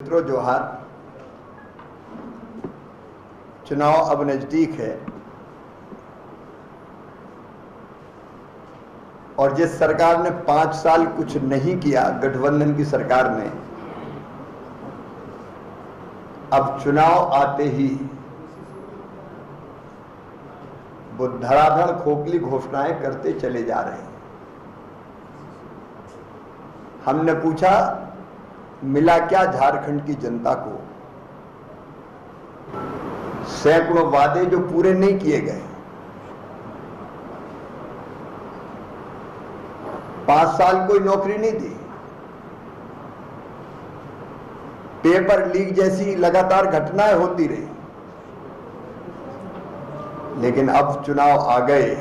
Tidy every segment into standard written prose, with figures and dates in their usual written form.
मित्रों जोहार। चुनाव अब नजदीक है और जिस सरकार ने 5 साल कुछ नहीं किया, गठबंधन की सरकार ने, अब चुनाव आते ही वो धड़ाधड़ खोखली घोषणाएं करते चले जा रहे हैं। हमने पूछा मिला क्या झारखंड की जनता को? सैकड़ों वादे जो पूरे नहीं किए गए। 5 साल कोई नौकरी नहीं दी। पेपर लीक जैसी लगातार घटनाएं होती रही, लेकिन अब चुनाव आ गए,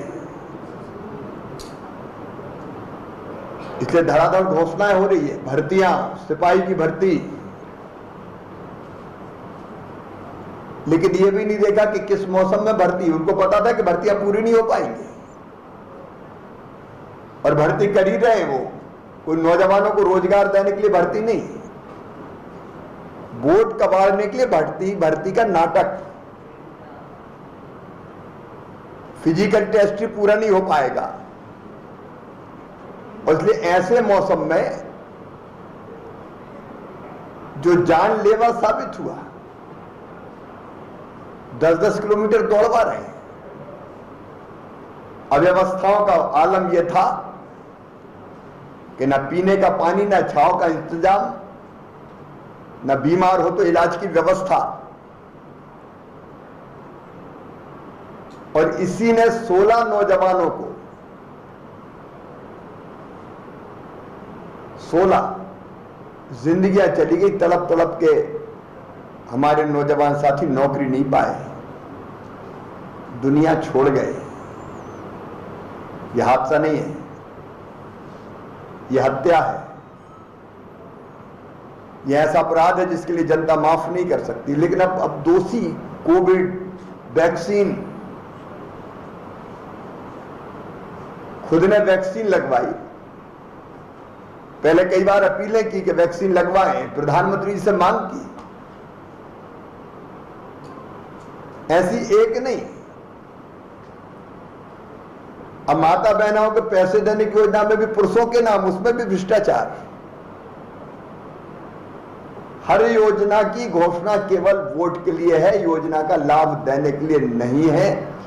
इसलिए धड़ाधड़ घोषणाएं हो रही है। भर्तियां, सिपाही की भर्ती, लेकिन यह भी नहीं देखा कि किस मौसम में भर्ती। उनको पता था कि भर्तियां पूरी नहीं हो पाएंगी और भर्ती कर ही रहे वो। कोई नौजवानों को रोजगार देने के लिए भर्ती नहीं, वोट कबाड़ने के लिए भर्ती का नाटक। फिजिकल टेस्ट ही पूरा नहीं हो पाएगा, और इसलिए ऐसे मौसम में जो जानलेवा साबित हुआ, 10-10 किलोमीटर दौड़वा रहे हैं। अव्यवस्थाओं का आलम यह था कि न पीने का पानी, न छांव का इंतजाम, न बीमार हो तो इलाज की व्यवस्था। और इसी ने 16 नौजवानों को 16 जिंदगियां चली गई तड़प तड़प के। हमारे नौजवान साथी नौकरी नहीं पाए, दुनिया छोड़ गए। यह हादसा नहीं है, यह हत्या है। यह ऐसा अपराध है जिसके लिए जनता माफ नहीं कर सकती। लेकिन अब दोषी कोविड वैक्सीन, खुद ने वैक्सीन लगवाई। पहले कई बार अपीलें की कि वैक्सीन लगवाएं, प्रधानमंत्री से मांग की, ऐसी एक नहीं। अब माता बहनों को पैसे देने की योजना में भी पुरुषों के नाम, उसमें भी भ्रष्टाचार। हर योजना की घोषणा केवल वोट के लिए है, योजना का लाभ देने के लिए नहीं है।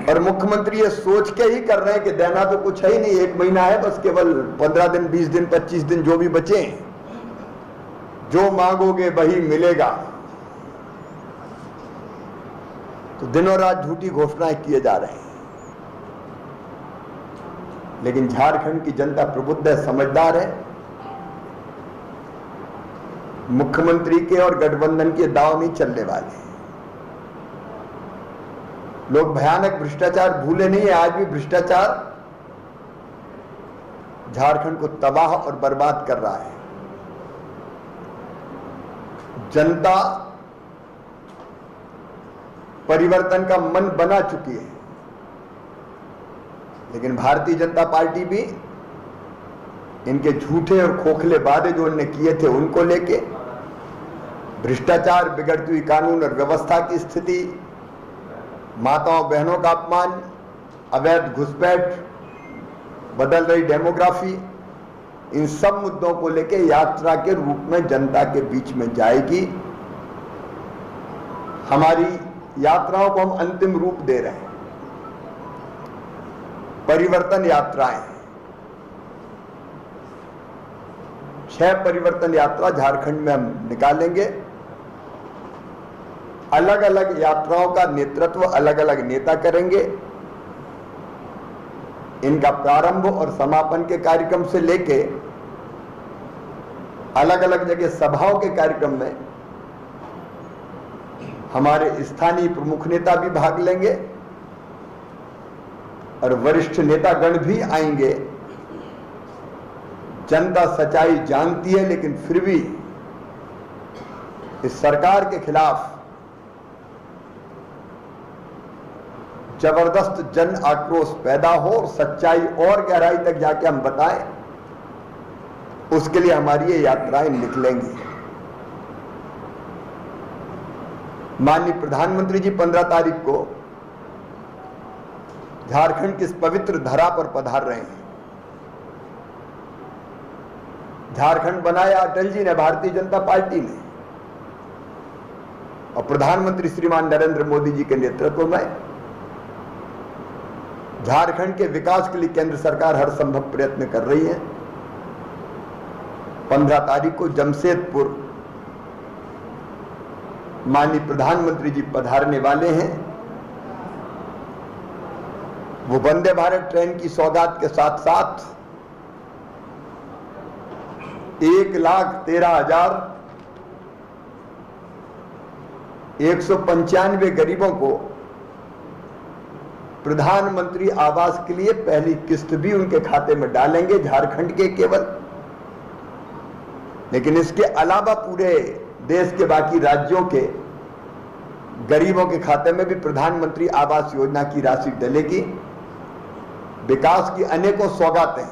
और मुख्यमंत्री ये सोच के ही कर रहे हैं कि देना तो कुछ है ही नहीं, 1 महीना है बस, केवल 15 दिन, 20 दिन, 25 दिन जो भी बचे, जो मांगोगे वही मिलेगा। तो दिनों रात झूठी घोषणाएं किए जा रहे हैं। लेकिन झारखंड की जनता प्रबुद्ध है, समझदार है। मुख्यमंत्री के और गठबंधन के दांव नहीं चलने वाले। लोग भयानक भ्रष्टाचार भूले नहीं है। आज भी भ्रष्टाचार झारखंड को तबाह और बर्बाद कर रहा है। जनता परिवर्तन का मन बना चुकी है, लेकिन भारतीय जनता पार्टी भी इनके झूठे और खोखले वादे जो उन्होंने किए थे उनको लेके, भ्रष्टाचार, बिगड़ती हुई कानून और व्यवस्था की स्थिति, माताओं बहनों का अपमान, अवैध घुसपैठ, बदल रही डेमोग्राफी, इन सब मुद्दों को लेकर यात्रा के रूप में जनता के बीच में जाएगी। हमारी यात्राओं को हम अंतिम रूप दे रहे हैं। परिवर्तन यात्राएं, 6 परिवर्तन यात्रा झारखंड में हम निकालेंगे। अलग अलग यात्राओं का नेतृत्व अलग अलग नेता करेंगे। इनका प्रारंभ और समापन के कार्यक्रम से लेके अलग अलग जगह सभाओं के कार्यक्रम में हमारे स्थानीय प्रमुख नेता भी भाग लेंगे और वरिष्ठ नेतागण भी आएंगे। जनता सच्चाई जानती है, लेकिन फिर भी इस सरकार के खिलाफ जबरदस्त जन आक्रोश पैदा हो और सच्चाई और गहराई तक जाके हम बताएं उसके लिए हमारी ये यात्राएं निकलेंगी। माननीय प्रधानमंत्री जी 15 तारीख को झारखंड की इस पवित्र धरा पर पधार रहे हैं। झारखंड बनाया अटल जी ने, भारतीय जनता पार्टी ने, और प्रधानमंत्री श्रीमान नरेंद्र मोदी जी के नेतृत्व में झारखंड के विकास के लिए केंद्र सरकार हर संभव प्रयत्न कर रही है। 15 तारीख को जमशेदपुर माननीय प्रधानमंत्री जी पधारने वाले हैं। वो वंदे भारत ट्रेन की सौगात के साथ साथ 1,13,195 गरीबों को प्रधानमंत्री आवास के लिए पहली किस्त भी उनके खाते में डालेंगे, झारखंड के केवल, लेकिन इसके अलावा पूरे देश के बाकी राज्यों के गरीबों के खाते में भी प्रधानमंत्री आवास योजना की राशि डलेगी। विकास की अनेकों सौगातें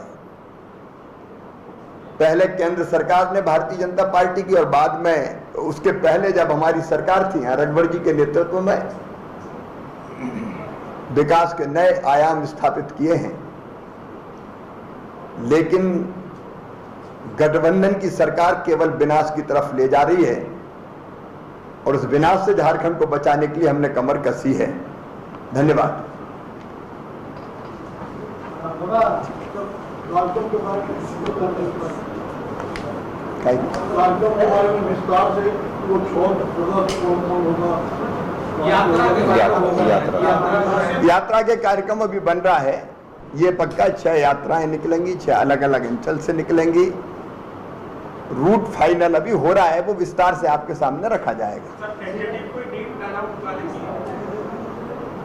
पहले केंद्र सरकार ने, भारतीय जनता पार्टी की, और बाद में उसके पहले जब हमारी सरकार थी रघुवर जी के नेतृत्व में, विकास के नए आयाम स्थापित किए हैं। लेकिन गठबंधन की सरकार केवल विनाश की तरफ ले जा रही है, और उस विनाश से झारखंड को बचाने के लिए हमने कमर कसी है। धन्यवाद। यात्रा के कार्यक्रम अभी बन रहा है। ये पक्का 6 यात्राएं निकलेंगी, 6 अलग अलग अंचल से निकलेंगी। रूट फाइनल अभी हो रहा है, वो विस्तार से आपके सामने रखा जाएगा।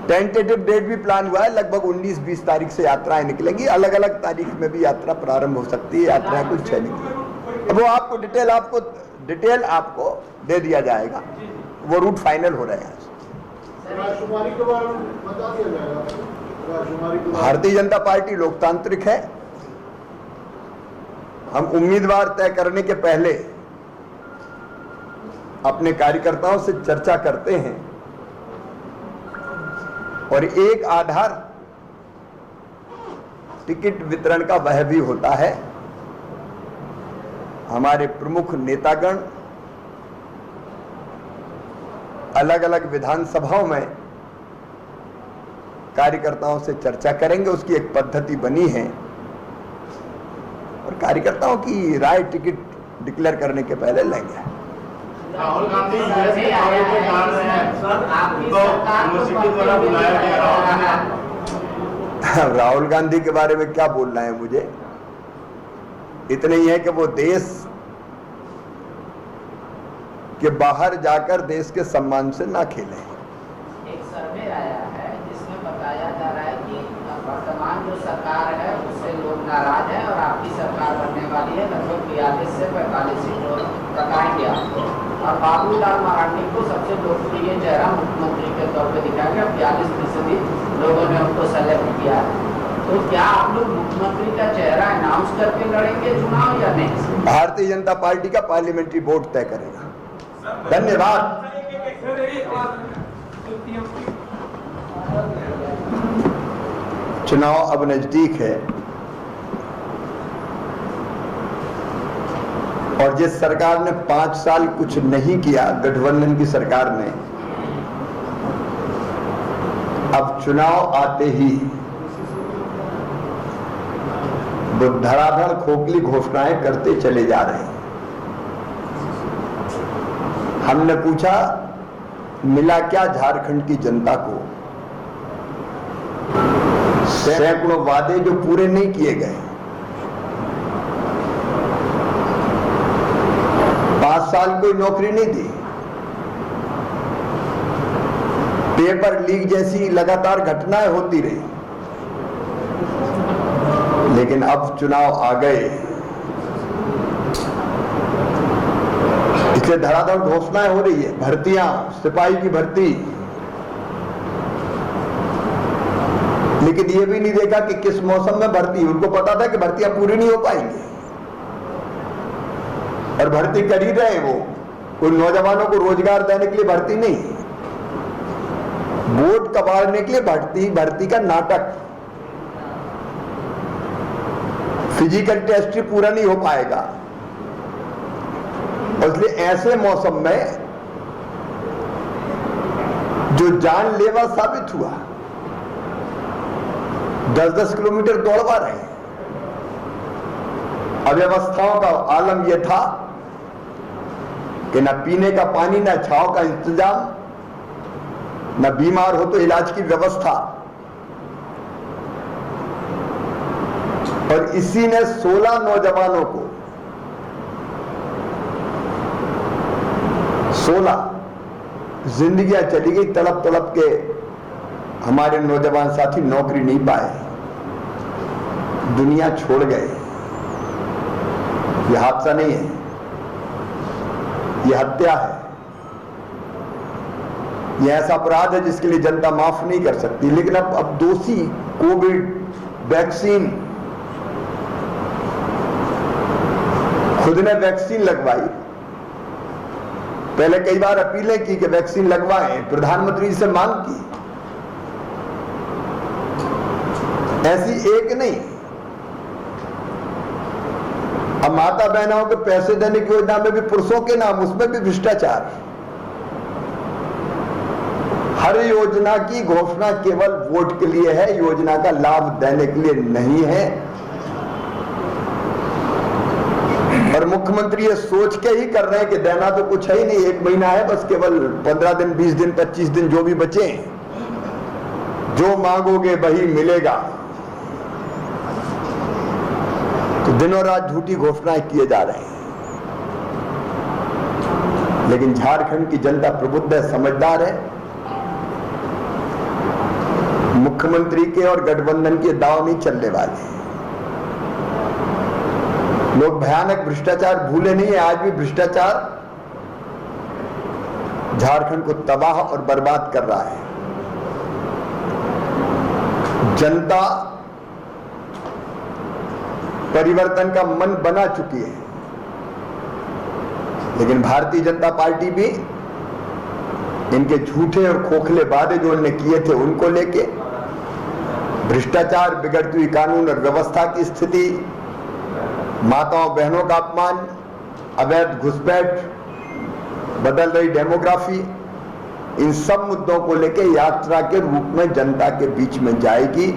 टेंटेटिव डेट भी प्लान हुआ है, लगभग 19-20 तारीख से यात्राएं निकलेंगी। अलग अलग तारीख में भी यात्रा प्रारंभ हो सकती है। यात्राएं कुछ 6 निकलेंगी। अब वो आपको डिटेल आपको दे दिया जाएगा। वो रूट फाइनल हो रहे हैं। भारतीय जनता पार्टी लोकतांत्रिक है। हम उम्मीदवार तय करने के पहले अपने कार्यकर्ताओं से चर्चा करते हैं, और एक आधार टिकट वितरण का वह भी होता है। हमारे प्रमुख नेतागण अलग अलग विधानसभाओं में कार्यकर्ताओं से चर्चा करेंगे। उसकी एक पद्धति बनी है, और कार्यकर्ताओं की राय टिकट डिक्लेयर करने के पहले लेंगे। राहुल गांधी राहुल गांधी के बारे में क्या बोलना है मुझे, इतना ही है कि वो देश के बाहर जाकर देश के सम्मान से ना खेलें। एक सर्वे आया है जिसमें बताया जा रहा है कि वर्तमान जो सरकार है उससे लोग नाराज हैं, और आपकी सरकार बनने वाली है, लगभग 42 से 45 सीटों तक आएंगे आपको। और बाबूलाल मरांडी को सबसे लोकप्रिय चेहरा मुख्यमंत्री के तौर पे दिखाया गया। 42% लोगों ने उनको सेलेक्ट किया। तो क्या आप लोग मुख्यमंत्री का चेहरा अनाउंस करके लड़ेंगे चुनाव या नहीं? भारतीय जनता पार्टी का पार्लियामेंट्री बोर्ड तय करेगा। धन्यवाद। चुनाव अब नजदीक है, और जिस सरकार ने 5 साल कुछ नहीं किया, गठबंधन की सरकार ने, अब चुनाव आते ही वो धड़ाधड़ खोखली घोषणाएं करते चले जा रहे हैं। हमने पूछा मिला क्या झारखंड की जनता को? सैकड़ों वादे जो पूरे नहीं किए गए। 5 साल कोई नौकरी नहीं दी। पेपर लीक जैसी लगातार घटनाएं होती रही। लेकिन अब चुनाव आ गए, इसलिए धड़ाधड़ घोषणाएं हो रही है। भर्तियां, सिपाही की भर्ती, लेकिन ये भी नहीं देखा कि किस मौसम में भर्ती। उनको पता था कि भर्तियां पूरी नहीं हो पाएंगी। और भर्ती कर ही रहे हैं। वो कोई नौजवानों को रोजगार देने के लिए भर्ती नहीं, वोट कबाड़ने के लिए भर्ती का नाटक। फिजिकल टेस्ट ही पूरा नहीं हो पाएगा। इसलिए ऐसे मौसम में जो जानलेवा साबित हुआ, 10-10 किलोमीटर दौड़वा रहे हैं। अव्यवस्थाओं का आलम यह था कि न पीने का पानी, न छांव का इंतजाम, न बीमार हो तो इलाज की व्यवस्था। और इसी ने 16 नौजवानों को 16 जिंदगियां चली गई तड़प तड़प के। हमारे नौजवान साथी नौकरी नहीं पाए, दुनिया छोड़ गए। यह हादसा नहीं है, यह हत्या है। यह ऐसा अपराध है जिसके लिए जनता माफ नहीं कर सकती। लेकिन अब दोषी कोविड वैक्सीन, खुद ने वैक्सीन लगवाई। पहले कई बार अपीलें की कि वैक्सीन लगवाएं, प्रधानमंत्री से मांग की, ऐसी एक नहीं। अब माता बहनों को पैसे देने की योजना में भी पुरुषों के नाम, उसमें भी भ्रष्टाचार। हर योजना की घोषणा केवल वोट के लिए है, योजना का लाभ देने के लिए नहीं है। और मुख्यमंत्री ये सोच के ही कर रहे हैं कि देना तो कुछ है ही नहीं, 1 महीना है बस, केवल 15 दिन, 20 दिन, 25 दिन जो भी बचे, जो मांगोगे वही मिलेगा। तो दिनों रात झूठी घोषणाएं किए जा रहे हैं। लेकिन झारखंड की जनता प्रबुद्ध है, समझदार है। मुख्यमंत्री के और गठबंधन के दाव नहीं चलने वाले। लोग भयानक भ्रष्टाचार भूले नहीं है, आज भी भ्रष्टाचार झारखंड को तबाह और बर्बाद कर रहा है। जनता परिवर्तन का मन बना चुकी है, लेकिन भारतीय जनता पार्टी भी इनके झूठे और खोखले वादे जो उन्होंने किए थे उनको लेके, भ्रष्टाचार, बिगड़ती हुई कानून और व्यवस्था की स्थिति, माताओं बहनों का अपमान, अवैध घुसपैठ, बदल रही डेमोग्राफी, इन सब मुद्दों को लेकर यात्रा के रूप में जनता के बीच में जाएगी।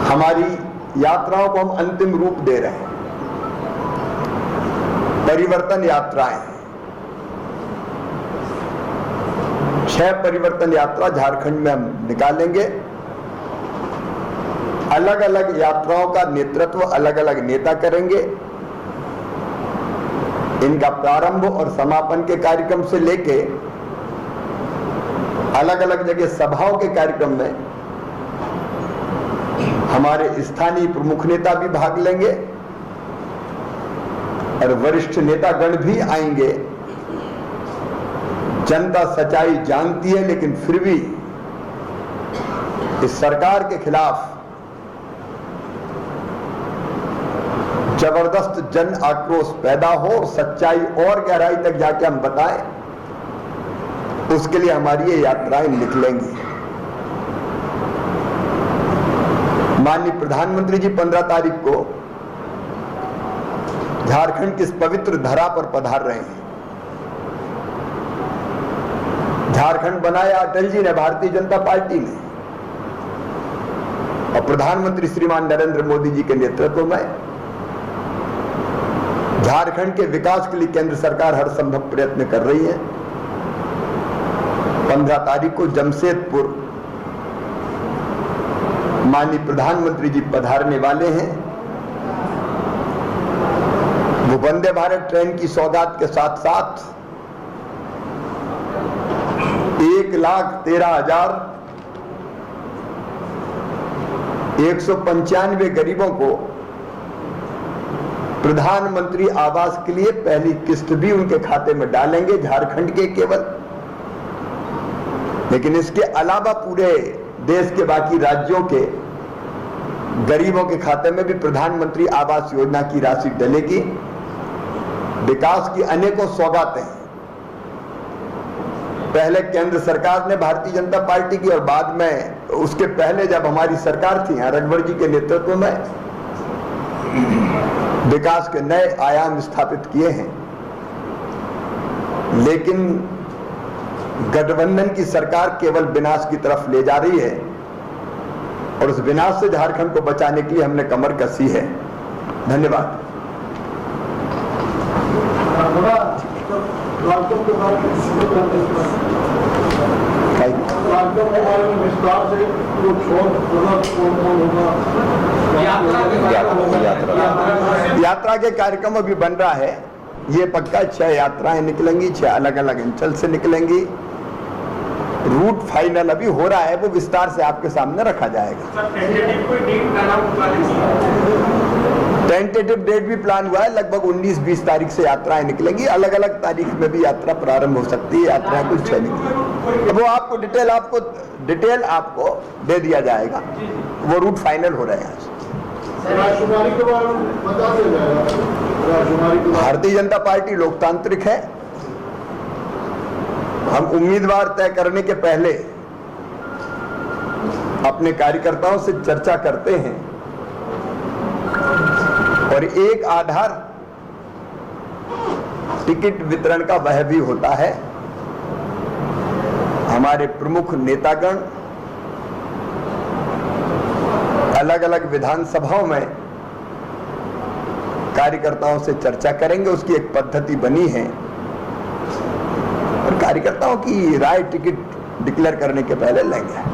हमारी यात्राओं को हम अंतिम रूप दे रहे हैं। परिवर्तन यात्राएं, 6 परिवर्तन यात्रा झारखंड में हम निकालेंगे। अलग अलग यात्राओं का नेतृत्व अलग अलग नेता करेंगे। इनका प्रारंभ और समापन के कार्यक्रम से लेके अलग अलग जगह सभाओं के कार्यक्रम में हमारे स्थानीय प्रमुख नेता भी भाग लेंगे और वरिष्ठ नेतागण भी आएंगे। जनता सच्चाई जानती है, लेकिन फिर भी इस सरकार के खिलाफ जबरदस्त जन आक्रोश पैदा हो, सच्चाई और गहराई तक जाके हम बताएं, उसके लिए हमारी ये यात्राएं निकलेंगी। माननीय प्रधानमंत्री जी 15 तारीख को झारखंड की इस पवित्र धरा पर पधार रहे हैं। झारखंड बनाया अटल जी ने, भारतीय जनता पार्टी ने, और प्रधानमंत्री श्रीमान नरेंद्र मोदी जी के नेतृत्व में झारखंड के विकास के लिए केंद्र सरकार हर संभव प्रयत्न कर रही है। 15 तारीख को जमशेदपुर माननीय प्रधानमंत्री जी पधारने वाले हैं। वो वंदे भारत ट्रेन की सौगात के साथ साथ 1,13,195 गरीबों को प्रधानमंत्री आवास के लिए पहली किस्त भी उनके खाते में डालेंगे, झारखंड के केवल। लेकिन इसके अलावा पूरे देश के बाकी राज्यों के गरीबों के खाते में भी प्रधानमंत्री आवास योजना की राशि डलेगी। विकास की अनेकों सौगातें हैं। पहले केंद्र सरकार ने भारतीय जनता पार्टी की, और बाद में उसके पहले जब हमारी सरकार थी रघुवर जी के नेतृत्व में, विकास के नए आयाम स्थापित किए हैं। लेकिन गठबंधन की सरकार केवल विनाश की तरफ ले जा रही है, और उस विनाश से झारखंड को बचाने के लिए हमने कमर कसी है। धन्यवाद। यात्रा के कार्यक्रम अभी बन रहा है। ये पक्का 6 यात्राएं निकलेंगी, 6 अलग अलग अंचल से निकलेंगी। रूट फाइनल अभी हो रहा है, वो विस्तार से आपके सामने रखा जाएगा। टेंटेटिव डेट भी प्लान हुआ है, लगभग 19-20 तारीख से यात्राएं निकलेंगी। अलग अलग तारीख में भी यात्रा प्रारंभ हो सकती है। यात्राएं कुछ 6 निकलेंगी। अब वो आपको डिटेल आपको दे दिया जाएगा। वो रूट फाइनल हो रहे हैं। राजकुमारी के बारे में बता दिया जाएगा। भारतीय जनता पार्टी लोकतांत्रिक है। हम उम्मीदवार तय करने के पहले अपने कार्यकर्ताओं से चर्चा करते हैं, और एक आधार टिकट वितरण का वह भी होता है। हमारे प्रमुख नेतागण अलग अलग विधानसभाओं में कार्यकर्ताओं से चर्चा करेंगे। उसकी एक पद्धति बनी है, और कार्यकर्ताओं की राय टिकट डिक्लेयर करने के पहले लेंगे।